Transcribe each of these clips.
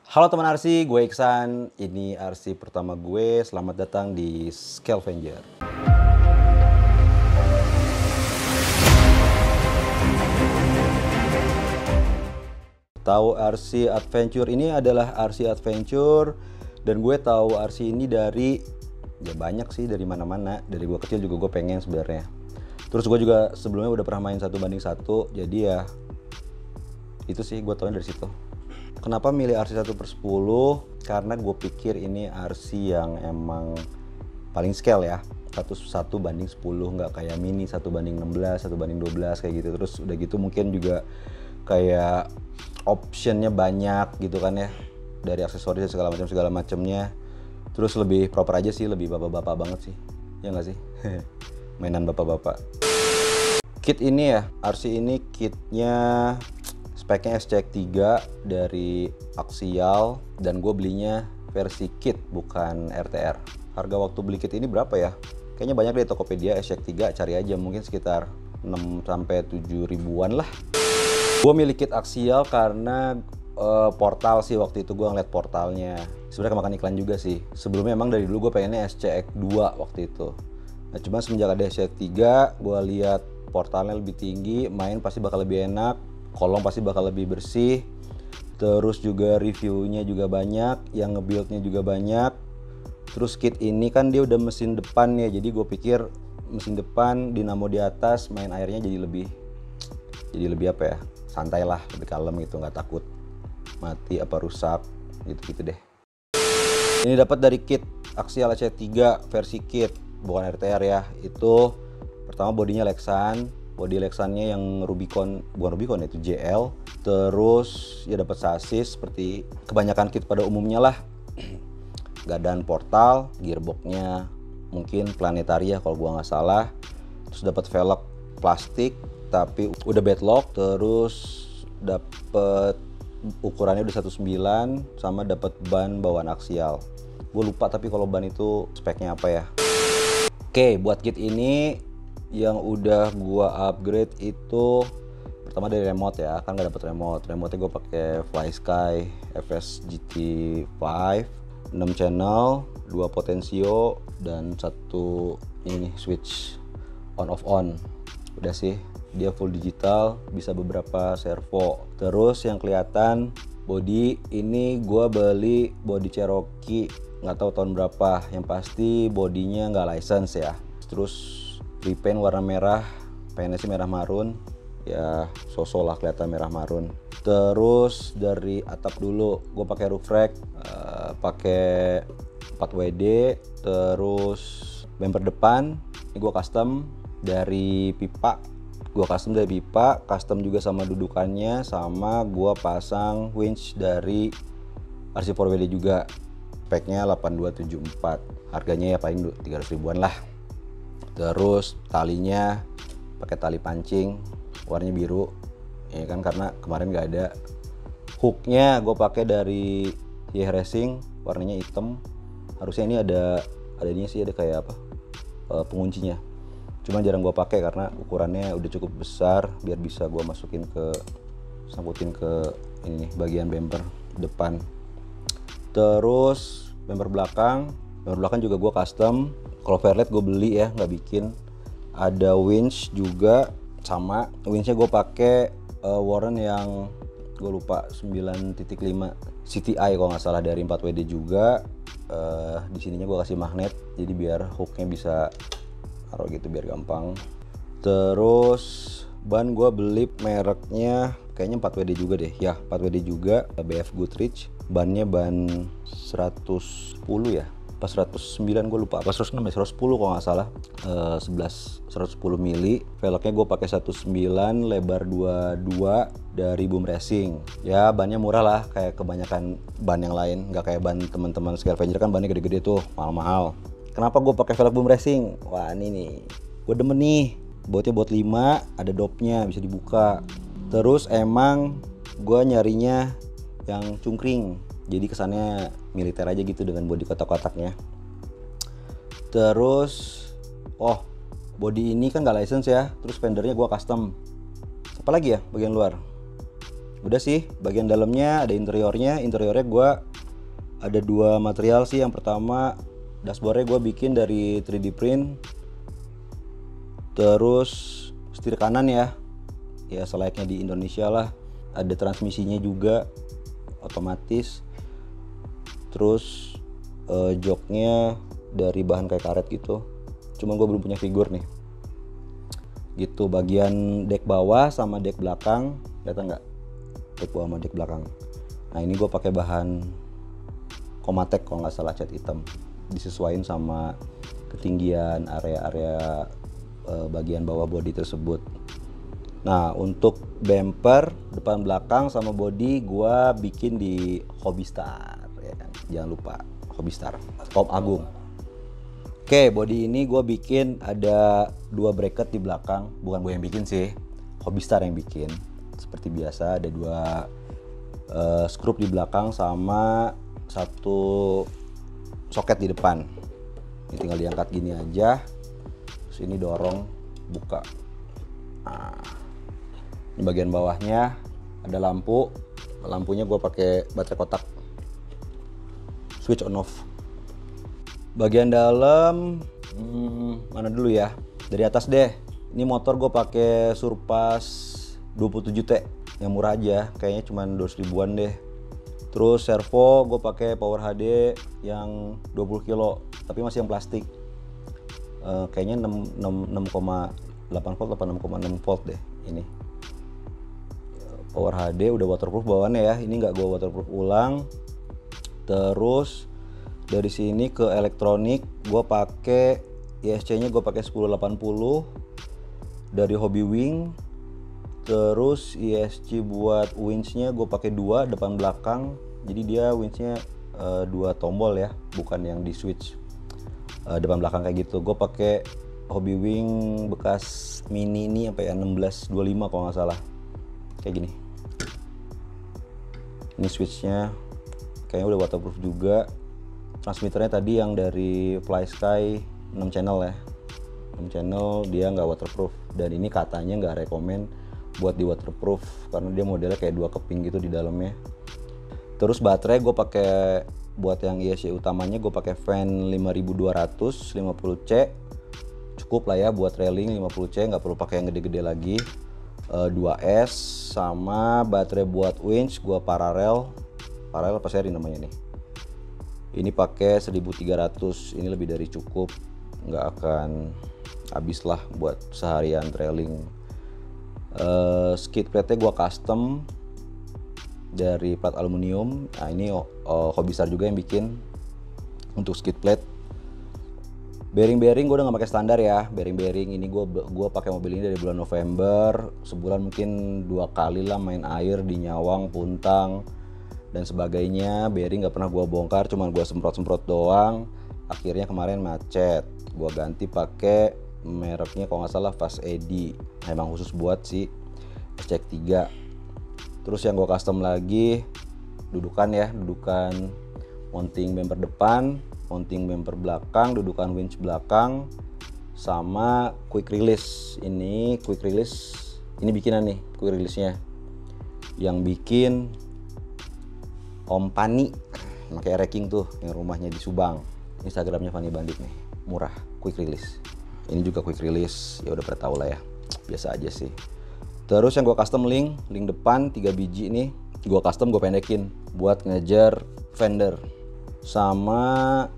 Halo teman RC, gue Iksan. Ini RC pertama gue. Selamat datang di Scalevenger. Tahu RC Adventure ini adalah RC Adventure, dan gue tahu RC ini dari banyak sih, dari mana-mana. Dari gue kecil juga gue pengen sebenarnya. Terus gue juga sebelumnya udah pernah main 1:1, jadi ya itu sih gue tahunya dari situ. Kenapa milih RC 1/10? Karena gue pikir ini RC yang emang paling scale ya, 1:10, nggak kayak mini 1:16, 1:12 kayak gitu. Terus udah gitu mungkin juga kayak optionnya banyak gitu kan ya, dari aksesoris segala macamnya. Terus lebih proper aja sih, lebih bapak-bapak banget sih, ya nggak sih? Mainan bapak-bapak. Kit ini ya, RC ini kitnya speknya SCX3 dari Axial, dan gue belinya versi kit bukan RTR. Harga waktu beli kit ini berapa ya? Kayaknya banyak deh Tokopedia SCX3, cari aja mungkin sekitar 6-7 ribuan lah. Gue milih kit Axial karena portal sih, waktu itu gue ngeliat portalnya. Sebenarnya kemakan iklan juga sih. Sebelumnya emang dari dulu gue pengennya SCX2 waktu itu. Nah cuma semenjak ada SCX3, gue lihat portalnya lebih tinggi, main pasti bakal lebih enak. Kolong pasti bakal lebih bersih, terus juga reviewnya juga banyak, yang ngebuildnya juga banyak. Terus kit ini kan dia udah mesin depan ya, jadi gue pikir mesin depan, dinamo di atas, main airnya jadi lebih apa ya, santai lah, lebih kalem gitu, nggak takut mati apa rusak gitu deh. Ini dapat dari kit Axial AC3 versi kit, bukan RTR ya. Itu pertama bodinya Lexan. Body Lexannya yang Rubicon, bukan Rubicon itu JL. Terus ya dapat sasis seperti kebanyakan kit pada umumnya lah. Gadan portal, gearboxnya mungkin Planetaria kalau gua nggak salah. Terus dapat velg plastik tapi udah bedlock. Terus dapat ukurannya udah 19, sama dapat ban bawaan Axial. Gue lupa tapi kalau ban itu speknya apa ya. Oke, buat kit ini yang udah gua upgrade itu pertama dari remote ya, kan nggak dapet remote. Remote gue pakai FlySky FS GT5 6 channel, 2 potensio, dan satu ini switch on off on. Udah sih, dia full digital, bisa beberapa servo. Terus yang kelihatan body ini gua beli body Cherokee, nggak tahu tahun berapa. Yang pasti bodinya nggak license ya. Terus repaint warna merah, pengennya sih merah marun ya, sosok lah kelihatan merah marun. Terus dari atap dulu gue pakai roof rack, pakai 4WD. Terus bumper depan ini gue custom dari pipa, custom juga sama dudukannya, sama gue pasang winch dari RC4WD juga. Speknya 8274, harganya ya paling 300 ribuan lah. Terus talinya pakai tali pancing warnanya biru ya kan, karena kemarin nggak ada. Hooknya gue pakai dari YH Racing, warnanya hitam. Harusnya ini ada ini sih, ada kayak apa, penguncinya. Cuma jarang gue pakai karena ukurannya udah cukup besar biar bisa gue sangkutin ke ini nih, bagian bumper depan. Terus bumper belakang juga gue custom. Kalau fairlight gue beli ya, nggak bikin. Ada winch juga, sama winchnya gue pakai Warren yang gue lupa 9.5 CTI kalau nggak salah, dari 4WD juga. Di sininya gue kasih magnet jadi biar hooknya bisa taruh gitu biar gampang. Terus ban gue beli mereknya kayaknya 4WD juga deh ya, 4WD juga, BF Goodrich. Bannya ban 110 ya, pas 109 gue lupa, pas 106 ya, 110 kalau nggak salah. 110 mili. Velgnya gue pakai 19 lebar 22 dari Boom Racing. Ya bannya murah lah, kayak kebanyakan ban yang lain, nggak kayak ban teman-teman Scalevenger kan bannya gede-gede tuh, mahal-mahal. Kenapa gue pakai velg Boom Racing? Wah ini nih, gue demen nih. Botnya bot 5, ada dopnya, bisa dibuka. Terus emang gue nyarinya yang cungkring, jadi kesannya militer aja gitu dengan bodi kotak-kotaknya. Terus body ini kan nggak license ya. Terus fendernya gue custom. Apalagi ya bagian luar, Udah sih, bagian dalamnya ada interiornya. Interiornya gue ada 2 material sih. Yang pertama dashboardnya gue bikin dari 3D print. Terus setir kanan ya selayaknya di Indonesia lah. Ada transmisinya juga otomatis. Terus joknya dari bahan kayak karet gitu. Cuman gue belum punya figur nih. Gitu, bagian dek bawah sama dek belakang, kelihatan nggak? Dek bawah sama dek belakang. Nah ini gue pakai bahan Komatek kalau nggak salah, cat hitam. Disesuaikan sama ketinggian area-area bagian bawah bodi tersebut. Nah untuk bumper depan belakang sama bodi gue bikin di Hobistar ya kan? Jangan lupa Hobistar, Top Agung. Oke, body ini gue bikin ada 2 bracket di belakang. Bukan gue yang bikin sih, Hobistar yang bikin. Seperti biasa ada 2 skrup di belakang sama 1 soket di depan. Ini tinggal diangkat gini aja. Terus ini dorong, buka. Nah, ini bagian bawahnya ada lampu. Lampunya gue pakai baterai kotak. Switch on off. Bagian dalam mana dulu ya? Dari atas deh. Ini motor gue pakai Surpass 27T yang murah aja, kayaknya cuma 200 ribuan deh. Terus servo gue pakai Power HD yang 20 kilo, tapi masih yang plastik. Kayaknya 6,8 volt atau 6,6 volt deh ini. Power HD udah waterproof bawaannya ya. Ini nggak gue waterproof ulang. Terus dari sini ke elektronik gue pakai ISC-nya gue pakai 1080 dari Hobbywing. Terus ISC buat winch-nya gue pakai 2 depan belakang. Jadi dia winch-nya 2 tombol ya, bukan yang di switch depan belakang kayak gitu. Gue pakai Hobbywing bekas mini ini apa ya, 1625 kalau nggak salah. Kayak gini. Ini switch-nya kayaknya udah waterproof juga. Transmitternya tadi yang dari FlySky 6 channel ya, 6 channel, dia nggak waterproof, dan ini katanya nggak rekomen buat di waterproof karena dia modelnya kayak 2 keping gitu di dalamnya. Terus baterai gue pakai buat yang ISC utamanya gue pakai fan 5200 50C, cukup lah ya buat railing 50C, nggak perlu pakai yang gede-gede lagi. 2S sama baterai buat winch gue paralel apa seri namanya nih. Ini pakai 1300, ini lebih dari cukup, nggak akan habis lah buat seharian trailing. Skid plate-nya gua custom dari plat aluminium. Nah ini Hobistar juga yang bikin untuk skid plate. Bearing gue udah nggak pakai standar ya. Bearing ini gue pakai mobil ini dari bulan November. Sebulan mungkin 2 kali lah main air di Nyawang, Puntang dan sebagainya. Bearing nggak pernah gue bongkar, cuman gue semprot doang. Akhirnya kemarin macet, gue ganti pakai mereknya kalau nggak salah Fast Eddy, emang khusus buat si SCX3. Terus yang gue custom lagi dudukan mounting bumper depan, mounting bumper belakang, dudukan winch belakang, sama quick release. Ini quick release, ini bikinan nih quick release-nya yang bikin Om Pani, pakai racking tuh yang rumahnya di Subang. Instagramnya Fani Bandit nih, murah, quick release. Ini juga quick release, ya udah pada tahu lah ya, biasa aja sih. Terus yang gue custom link depan 3 biji nih, gue custom, gue pendekin buat ngejar fender. Sama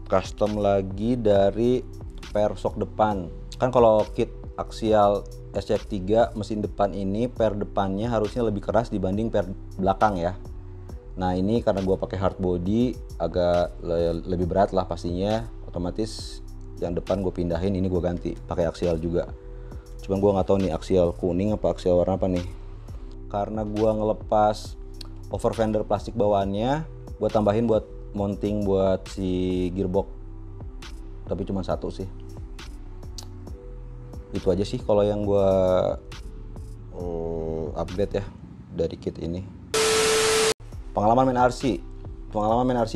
custom lagi dari per shock depan. Kan kalau kit aksial SCX3 mesin depan ini per depannya harusnya lebih keras dibanding per belakang ya. Nah ini karena gue pakai hard body agak lebih berat lah pastinya, otomatis yang depan gue pindahin, ini gue ganti pakai aksial juga. Cuman gue nggak tahu nih aksial kuning apa aksial warna apa nih. Karena gue ngelepas over fender plastik bawaannya, gue tambahin buat mounting buat si gearbox, tapi cuma 1 sih. Itu aja sih kalau yang gue upgrade ya dari kit ini. Pengalaman main RC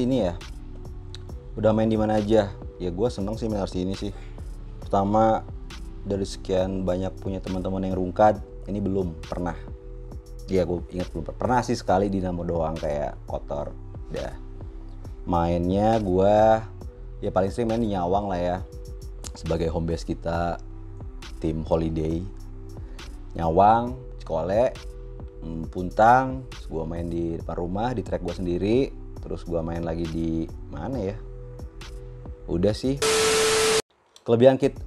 ini ya, udah main di mana aja ya, gue seneng sih main RC ini sih. Pertama, dari sekian banyak punya teman-teman yang rungkad, ini belum pernah Iya gue inget belum pernah sih, sekali dinamo doang kayak kotor. Udah. Mainnya gue ya paling sering main di Nyawang lah ya, sebagai home base kita tim holiday. Nyawang, Cikole, Puntang, terus gue main di depan rumah di track gue sendiri, terus gue main lagi di mana ya, udah sih. Kelebihan kit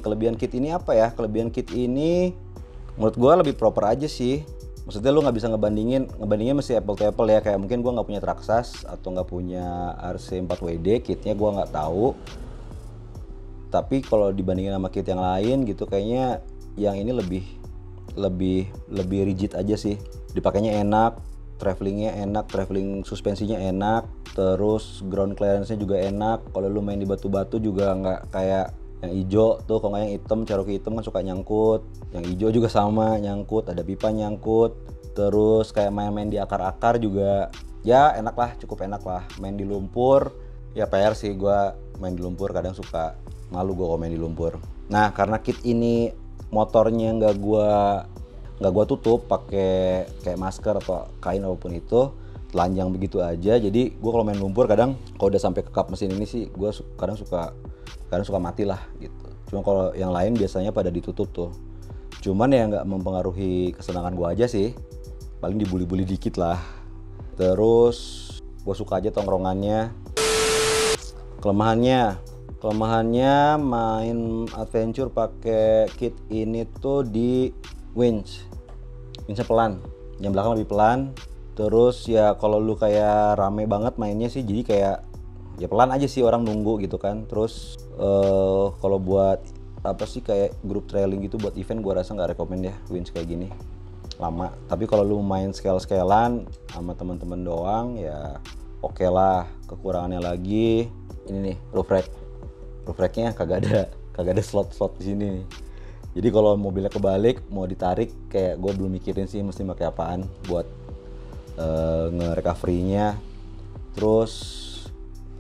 kelebihan kit ini apa ya? Kelebihan kit ini menurut gue lebih proper aja sih. Maksudnya lu nggak bisa ngebandingin mesti apple to apple ya. Kayak mungkin gue nggak punya Traxxas atau nggak punya RC4WD, kitnya gue nggak tahu. Tapi kalau dibandingin sama kit yang lain gitu, kayaknya yang ini lebih rigid aja sih. Dipakainya enak, travelingnya enak, traveling suspensinya enak, terus ground clearance-nya juga enak. Kalau lu main di batu-batu juga nggak kayak yang hijau tuh. Kalau nggak yang hitam, Cherokee hitam kan suka nyangkut. Yang hijau juga sama nyangkut, ada pipa nyangkut. Terus kayak main-main di akar-akar juga ya enak lah, cukup enak lah. Main di lumpur ya PR sih, gue main di lumpur kadang suka malu gue kalau main di lumpur. Nah karena kit ini motornya nggak gua tutup pakai kayak masker atau kain apapun itu, telanjang begitu aja. Jadi gue kalau main lumpur kadang kalau udah sampai ke kap mesin ini sih gue kadang suka mati lah gitu. Cuma kalau yang lain biasanya pada ditutup tuh. Cuman ya nggak mempengaruhi kesenangan gue aja sih, paling dibully-bully dikit lah. Terus gue suka aja tongkrongannya. Kelemahannya main adventure pakai kit ini tuh di winchnya pelan, yang belakang lebih pelan. Terus ya kalau lu kayak rame banget mainnya sih, jadi kayak ya pelan aja sih, orang nunggu gitu kan. Terus kalau buat apa sih kayak grup trailing gitu buat event, gua rasa nggak rekomen ya winch kayak gini, lama. Tapi kalau lu main scale-scalean sama teman-teman doang ya oke lah. Kekurangannya lagi ini nih, roof racknya kagak ada slot di sini nih. Jadi kalau mobilnya kebalik mau ditarik, kayak gue belum mikirin sih mesti pakai apaan buat nge-recovery-nya. Terus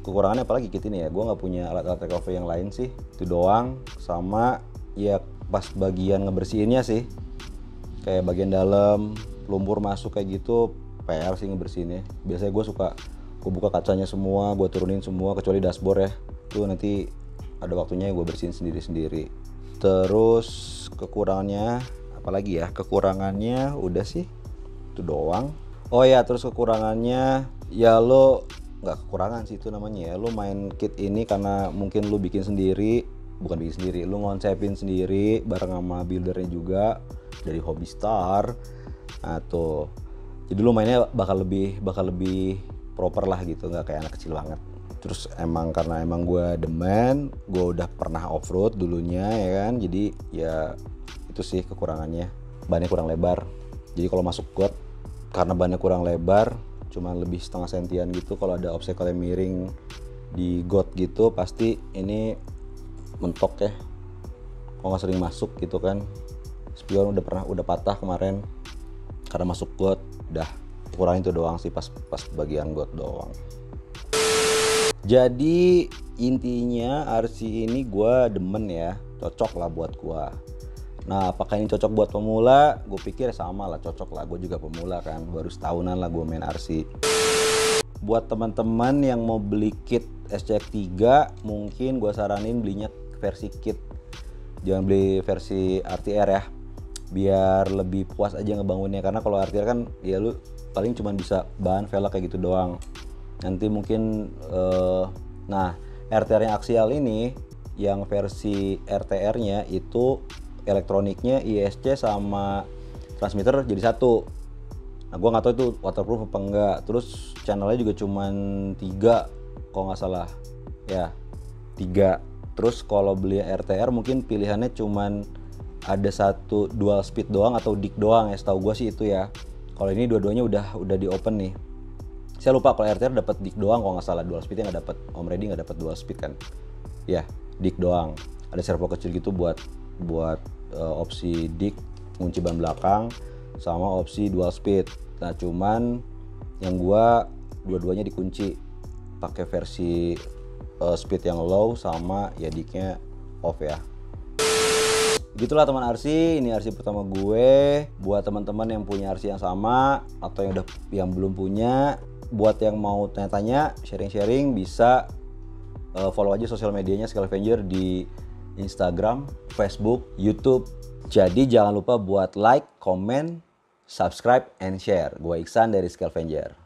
kekurangannya apalagi kit ini ya, gue nggak punya alat-alat recovery yang lain sih, itu doang. Sama ya pas bagian ngebersihinnya sih, kayak bagian dalam lumpur masuk kayak gitu PR sih ngebersihinnya. Biasanya gue buka kacanya semua, gue turunin semua kecuali dashboard ya, tuh nanti ada waktunya gue bersihin sendiri-sendiri. Terus kekurangannya apalagi ya? Kekurangannya udah sih itu doang. Oh ya, terus kekurangannya ya lo nggak kekurangan sih itu namanya ya, lo main kit ini karena mungkin lo bikin sendiri, bukan bikin sendiri, lo ngonsepin sendiri bareng sama buildernya juga dari Hobistar. Nah tuh, jadi lo mainnya bakal lebih proper lah gitu, nggak kayak anak kecil banget. Terus karena gue demen, gue udah pernah off-road dulunya ya kan, jadi ya itu sih kekurangannya. Bannya kurang lebar, jadi kalau masuk got karena bannya kurang lebar, cuma lebih setengah sentian gitu, kalau ada obstacle yang miring di got gitu pasti ini mentok ya, kalau nggak sering masuk gitu kan. Spion udah patah kemarin karena masuk got. Udah kurang itu doang sih, pas bagian got doang. Jadi intinya RC ini gue demen ya, cocok lah buat gue. Nah apakah ini cocok buat pemula? Gue pikir sama lah, cocok lah, gue juga pemula kan, baru setahunan lah gue main RC. Buat teman-teman yang mau beli kit SCX3, mungkin gue saranin belinya versi kit, jangan beli versi RTR ya, biar lebih puas aja ngebangunnya. Karena kalau RTR kan ya lu paling cuma bisa bahan velg kayak gitu doang. Nanti mungkin nah RTR yang aksial ini, yang versi RTR-nya itu elektroniknya ISC sama transmitter jadi satu. Nah gue nggak tahu itu waterproof apa enggak. Terus channelnya juga cuman 3 kalau nggak salah ya, 3. Terus kalau beli RTR mungkin pilihannya cuman ada satu dual speed doang atau dick doang ya, setahu gue sih itu ya. Kalau ini dua-duanya udah di open nih. Saya lupa kalau RTR dapat dick doang kalau nggak salah, dual speednya nggak dapat. Om Reddy nggak dapat dual speed kan? Ya, dick doang. Ada servo kecil gitu buat opsi dick, kunci ban belakang, sama opsi dual speed. Nah cuman yang gua dua-duanya dikunci pakai versi speed yang low sama ya dicknya off ya. Gitulah teman RC, ini RC pertama gue. Buat teman-teman yang punya RC yang sama atau yang belum punya, buat yang mau tanya-tanya, sharing-sharing, bisa follow aja sosial medianya Scalevenger di Instagram, Facebook, YouTube. Jadi jangan lupa buat like, comment, subscribe, and share. Gue Iksan dari Scalevenger.